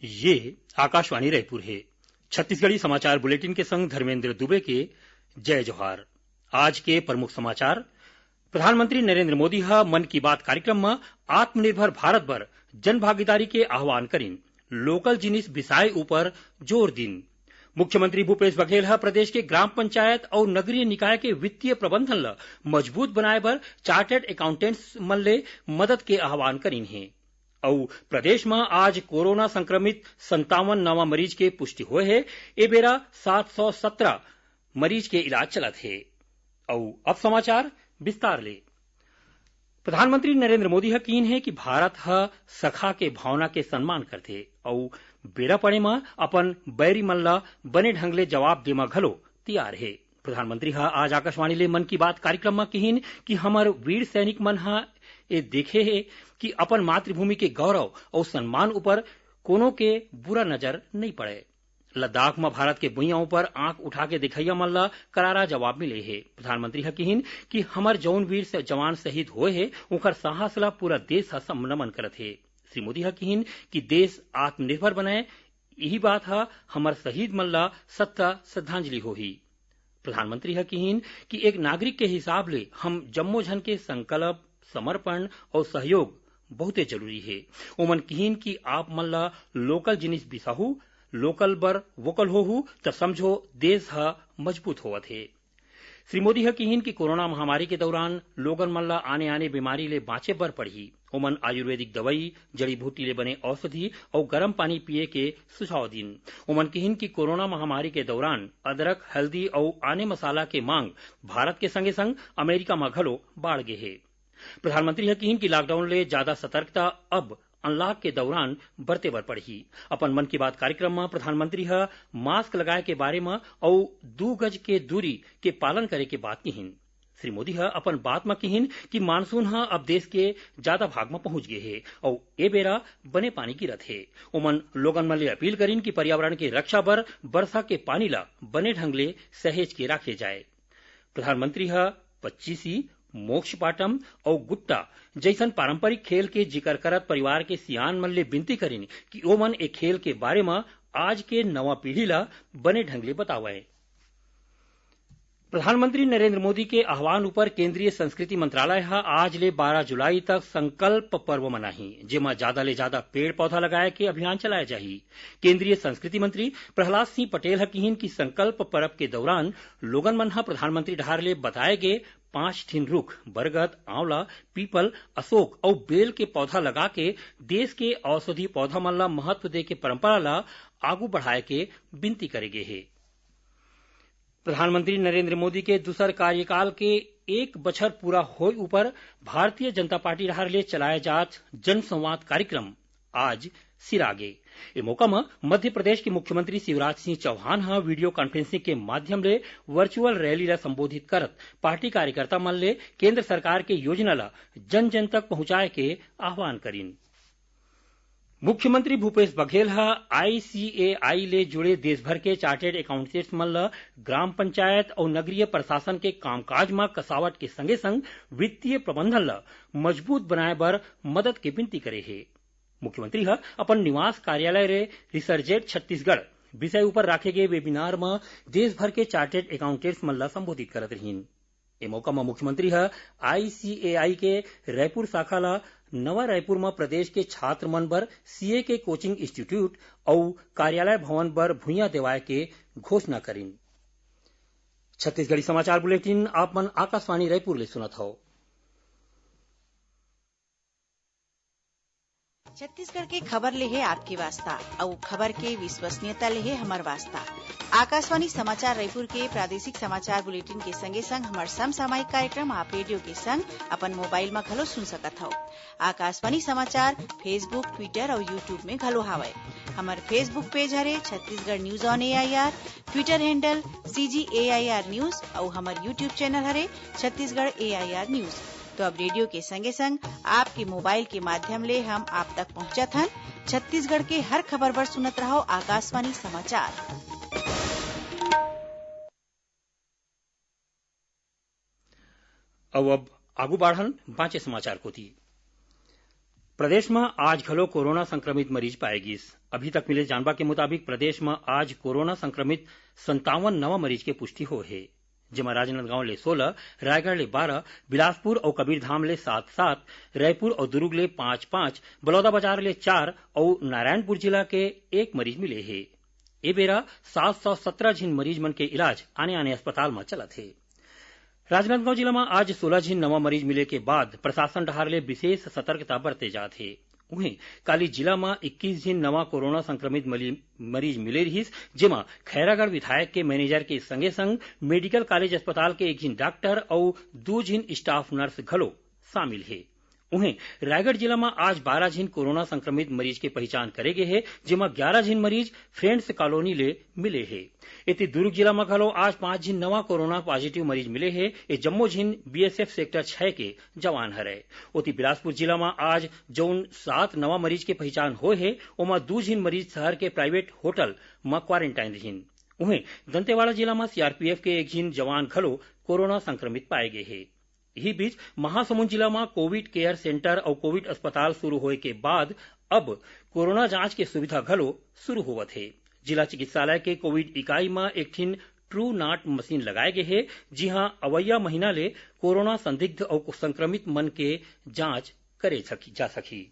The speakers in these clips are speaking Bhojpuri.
ये आकाशवाणी रायपुर है। छत्तीसगढ़ी समाचार बुलेटिन के संग धर्मेंद्र दुबे के जय जोहार। आज के प्रमुख समाचार। प्रधानमंत्री नरेंद्र मोदी मन की बात कार्यक्रम में आत्मनिर्भर भारत बर जन भागीदारी के आह्वान करीन। लोकल जिनिस बिसाए ऊपर जोर दिन। मुख्यमंत्री भूपेश बघेल प्रदेश के ग्राम पंचायत और नगरीय निकाय के वित्तीय प्रबंधन ल मजबूत बनाए बर चार्टर्ड अकाउंटेंट्स मन ले मदद के आह्वान करीन है। और प्रदेश में आज कोरोना संक्रमित 57 नवा मरीज के पुष्टि हुए है। ए बेरा 717 मरीज के इलाज चलत है। और अब समाचार विस्तार ले। प्रधानमंत्री नरेंद्र मोदी कीन है कि भारत सखा के भावना के सम्मान करथे और बेड़ा पड़े में अपन बैरी मन ला बने ढंग ले जवाब देमा घलो तैयार है। प्रधानमंत्री आज आकाशवाणी ले मन की बात कार्यक्रम में कहिन कि हमर वीर सैनिक मन ये देखे है कि अपन मातृभूमि के गौरव और सम्मान ऊपर कोनो के बुरा नजर नहीं पड़े। लद्दाख में भारत के भुइयां ऊपर आंख उठा के दिखैया मन ला करारा जवाब मिले है। प्रधानमंत्री कहिन कि हमर जौन वीर से जवान शहीद हुए है उनकर साहस ला पूरा देश नमन करत है। श्री मोदी कहिन कि देश आत्मनिर्भर बनाए यही बात हमर शहीद मन ला सच्चा श्रद्धांजलि होही। प्रधानमंत्री कहिन कि एक नागरिक के हिसाब ले हम जम्मो जन के संकल्प समर्पण और सहयोग बहुते जरूरी है। ओमन कहिन कि आप मन ला लोकल जिनिस बिसाहू लोकल बर वोकल होहू त समझो देश मजबूत होवत है। श्री मोदी कहिन कि कोरोना महामारी के दौरान लोगन मन ला आने आने बीमारी ले बाँचे बर पड़ही। ओमन आयुर्वेदिक दवाई जड़ी बूटी ले बने औषधि और गर्म पानी पिए के सुझाव दिन। ओमन कहिन कि कोरोना महामारी के दौरान अदरक हल्दी और आने मसाला के मांग भारत के संगे संग अमेरिका में घलो बाढ़ गे है। प्रधानमंत्री कहिन कि लॉकडाउन ले ज्यादा सतर्कता अब अनलॉक के दौरान बरते बर पड़ही। अपन मन की बात कार्यक्रम में प्रधानमंत्री मास्क लगाए के बारे में और 2 गज के दूरी के पालन करे के बात कहिन। श्री मोदी अपन बात में कहिन कि मानसून अब देश के ज्यादा भाग में पहुंच गए है और ए बेरा बने पानी गिरत है। ओमन लोगन मन ले अपील करीन कि पर्यावरण के रक्षा बर वर्षा के पानी ला बने ढंग ले सहेज के रखे जाए। प्रधानमंत्री पच्चीसी मोक्ष पाटम और गुट्टा जैसन पारंपरिक खेल के जिक्र करत परिवार के सियान मन ले विनती करीन कि ओमन ए खेल के बारे में आज के नवा पीढ़ी ला बने ढंग ले बतावे। प्रधानमंत्री नरेंद्र मोदी के आह्वान ऊपर केंद्रीय संस्कृति मंत्रालय आज ले 12 जुलाई तक संकल्प पर्व मनाही, जेमा ज्यादा ले ज्यादा पेड़ पौधा लगाए के अभियान चलाया जाही। केंद्रीय संस्कृति मंत्री प्रहलाद सिंह पटेल कहिन कि संकल्प पर्व के दौरान लोगन मन प्रधानमंत्री ढार ले बताए गे 5 ठिन रुख बरगद, आंवला, पीपल, अशोक और बेल के पौधा लगा के देश के औषधि पौधा मन ला महत्व दे के परंपरा ला आगू बढ़ाए के विनती करे गे है। प्रधानमंत्री नरेंद्र मोदी के दूसर कार्यकाल के 1 बछर पूरा होय ऊपर भारतीय जनता पार्टी रहार ले चलाए जात जन संवाद कार्यक्रम आज सिरागे। ए मौका में मध्य प्रदेश के मुख्यमंत्री शिवराज सिंह चौहान वीडियो कॉन्फ्रेंसिंग के माध्यम ले वर्चुअल रैली ला संबोधित करत पार्टी कार्यकर्ता मन ले केंद्र सरकार के योजना ला जन जन तक पहुंचाए के आह्वान करीन। मुख्यमंत्री भूपेश बघेल ICAI ले जुड़े देश भर के चार्टर्ड अकाउंटेंट्स मन ला ग्राम पंचायत और नगरीय प्रशासन के कामकाज में कसावट के संगे संग वित्तीय प्रबंधन ला मजबूत बनाए बर मदद के विनती करे है। मुख्यमंत्री अपन निवास कार्यालय रे रिसर्जेट छत्तीसगढ़ विषय ऊपर राखे गए वेबिनार में देश भर के चार्टर्ड अकाउंटेंट्स मन ला संबोधित करत रहीन। ए मौका में मुख्यमंत्री ICAI के रायपुर शाखा ला नवा रायपुर में प्रदेश के छात्र मन बर CA के कोचिंग इंस्टीट्यूट और कार्यालय भवन बर भुइयां देवाए के घोषणा करीन। छत्तीसगढ़ी समाचार बुलेटिन आप मन आकाशवाणी रायपुर ले सुनत हो। छत्तीसगढ़ के खबर ले है आपके वास्ता और खबर के विश्वसनीयता ले है हमार वास्ता। आकाशवाणी समाचार रायपुर के प्रादेशिक समाचार बुलेटिन के संगे संग हमार समसामयिक कार्यक्रम आप रेडियो के संग अपन मोबाइल में घलो सुन सकत हो। आकाशवाणी समाचार फेसबुक, ट्विटर और यूट्यूब में घलो हावय। हमार फेसबुक पेज हरे Chhattisgarh news on AIR, Twitter handle CGAIR news और हमार यूट्यूब चैनल हरे छत्तीसगढ़ AIR न्यूज। तो अब रेडियो के संगे संग आपके मोबाइल के माध्यम ले हम आप तक पहुंचत हन। छत्तीसगढ़ के हर खबर पर सुनत रहो आकाशवाणी समाचार। अब आगू बढ़न बाँचे समाचार को थी। प्रदेश में आज घलो कोरोना संक्रमित मरीज पाए गिस। अभी तक मिले जानबा के मुताबिक प्रदेश में आज कोरोना संक्रमित 57 नवा मरीज के पुष्टि हो है, जेमा राजनांदगांव ले 16, रायगढ़ ले 12, बिलासपुर और कबीरधाम ले 7-7, रायपुर और दुर्ग ले 5-5, बलौदाबाजार ले 4 और नारायणपुर जिला के 1 मरीज मिले है। ए बेरा 717 झिन मरीज मन के इलाज आने आने अस्पताल में चलत है। राजनांदगांव जिला में आज 16 झिन नवा मरीज मिले के बाद प्रशासन डहार ले विशेष सतर्कता बरते जात है। वहीं काली जिला में 21 झिन नवा कोरोना संक्रमित मरीज मिले रहिस, जेमा खैरागढ़ विधायक के मैनेजर के संगे संग मेडिकल कॉलेज अस्पताल के 1 झिन डॉक्टर और 2 झिन स्टाफ नर्स घलो शामिल है। वहीं रायगढ़ जिला में आज 12 झिन कोरोना संक्रमित मरीज के पहचान करे गए है, जेमा 11 झिन मरीज फ्रेंड्स कॉलोनी ले मिले है। इति दुर्ग जिला में घलो आज 5 झिन नवा कोरोना पॉजिटिव मरीज मिले है। ये जम्मो झिन बीएसएफ सेक्टर 6 के जवान हरे। ओती बिलासपुर जिला में आज जौन 7 नवा मरीज के पहचान होए है, ओमा 2 झिन मरीज शहर के प्राइवेट होटल में क्वारंटाइन रहिन। वहीं दंतेवाड़ा जिला में सीआरपीएफ के 1 झिन जवान घलो कोरोना संक्रमित पाए गए है। यही बीच महासमुंद जिला में कोविड केयर सेंटर और कोविड अस्पताल शुरू होए के बाद अब कोरोना जांच के सुविधा घलो शुरू होवत है। जिला चिकित्सालय के कोविड इकाई में एक ठिन ट्रू नाट मशीन लगाए गए है, जी हां अवैया महीना ले कोरोना संदिग्ध और संक्रमित मन के जांच करे जा सकी।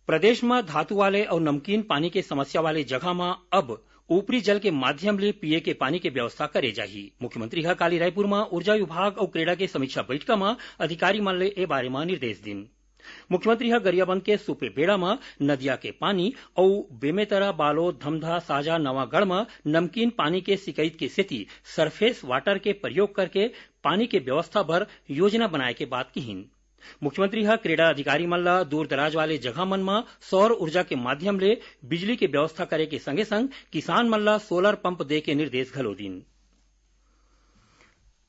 प्रदेश में धातु वाले और नमकीन पानी के समस्या वाले जगह में अब ऊपरी जल के माध्यम ले पिए के पानी के व्यवस्था करे जाही। मुख्यमंत्री हा काली रायपुर में ऊर्जा विभाग और क्रीड़ा के समीक्षा बैठक में अधिकारी मन ले ए बारे में निर्देश दिन। मुख्यमंत्री हा गरियाबंद के सुपे बेड़ा में नदिया के पानी और बेमेतरा, बालोद, धमधा, साजा, नवागढ़ में नमकीन पानी के शिकायत के स्थिति सरफेस वाटर के प्रयोग करके पानी के व्यवस्था भर योजना बनाए के बात कहीन। मुख्यमंत्री हा क्रीड़ा अधिकारी मन ला दूर दराज वाले जगह मन में सौर ऊर्जा के माध्यम ले बिजली के व्यवस्था करे के संगे संग किसान मन ला सोलर पंप दे के निर्देश घलो दिन।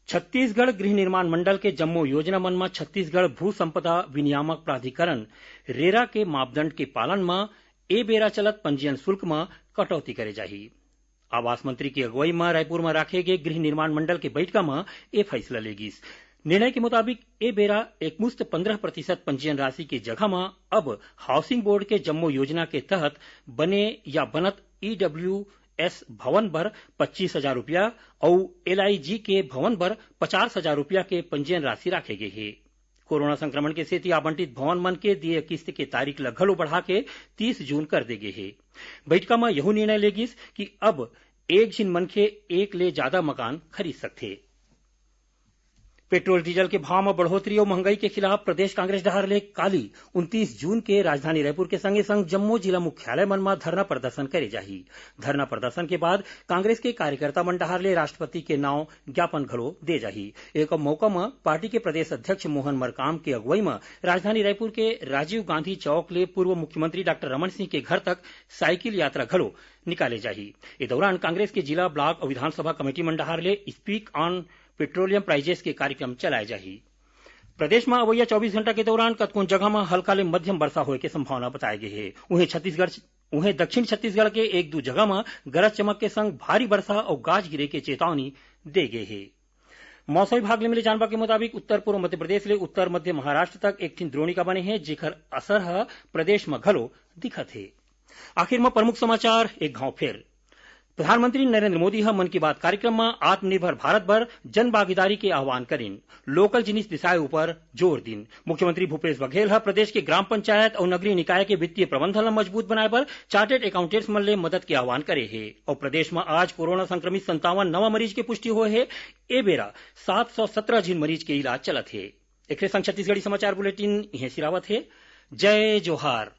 छत्तीसगढ़ गृह निर्माण मंडल के जम्मो योजना मन में छत्तीसगढ़ भू संपदा विनियामक प्राधिकरण रेरा के मापदंड के पालन में ए बेरा चलत पंजीयन शुल्क में कटौती करे जाही। आवास मंत्री की अगुवाई में रायपुर में राखे गए गृह निर्माण मंडल के बैठक में ए फैसला लेगिस। निर्णय के मुताबिक ए बेरा एकमुश्त 15% पंजीयन राशि की जगह में अब हाउसिंग बोर्ड के जम्मो योजना के तहत बने या बनत ईडब्ल्यूएस भवन पर 25,000 रुपया और एलआईजी के भवन पर 50,000 रुपया के पंजीयन राशि रखे गए है। कोरोना संक्रमण के सेती आवंटित भवन मन के दिए किस्त के तारीख ल घलो बढ़ा के 30 जून कर दे गए है। बैठक में यह निर्णय लेगिस कि अब 1 झिन मनखे 1 ले ज्यादा मकान खरीद सकथे। पेट्रोल डीजल के भाव में बढ़ोतरी और महंगाई के खिलाफ प्रदेश कांग्रेस डहार ले काली 29 जून के राजधानी रायपुर के संगे संग जम्मू जिला मुख्यालय मन में धरना प्रदर्शन करे जाही। धरना प्रदर्शन के बाद कांग्रेस के कार्यकर्ता मन डहार ले राष्ट्रपति के नाम ज्ञापन घलो दे जाही। एक मौका में पार्टी के प्रदेश अध्यक्ष मोहन मरकाम के अगुवाई में राजधानी रायपुर के राजीव गांधी चौक ले पूर्व मुख्यमंत्री डॉक्टर रमन सिंह के घर तक साइकिल यात्रा घलो निकाले जाही। इस दौरान कांग्रेस के जिला, ब्लॉक और विधानसभा कमेटी मन डहार ले स्पीक ऑन पेट्रोलियम प्राइजेस के कार्यक्रम चलाए जाही। प्रदेश में अवैया 24 घंटा के दौरान कतकों जगह में हल्का ले मध्यम वर्षा होए के संभावना बताई गई है। वहीं दक्षिण छत्तीसगढ़ के 1-2 जगह में गरज चमक के संग भारी वर्षा और गाज गिरे के चेतावनी दे गई है। मौसम विभाग ले मिले जानकारी के मुताबिक उत्तर पूर्व मध्य प्रदेश ले उत्तर मध्य महाराष्ट्र तक एक ठिन द्रोणिका बने हैं, जेकर असर ह प्रदेश में घलो दिखत है। आखिर में प्रमुख समाचार एक घाव फिर। प्रधानमंत्री नरेंद्र मोदी हा मन की बात कार्यक्रम में आत्मनिर्भर भारत भर जन भागीदारी के आह्वान करीन, लोकल जिनिस विषय ऊपर जोर दिन। मुख्यमंत्री भूपेश बघेल हा प्रदेश के ग्राम पंचायत और नगरीय निकाय के वित्तीय प्रबंधन ला मजबूत बनाए बर चार्टर्ड अकाउंटेंट्स मन ले मदद के आह्वान करे है। और प्रदेश में आज कोरोना संक्रमित 57 नवा मरीज के पुष्टि हुए है। ए बेरा 717 झिन मरीज के इलाज चलत है। एक संग छत्तीसगढ़ी समाचार बुलेटिन इहे सिरावत है। जय जोहार।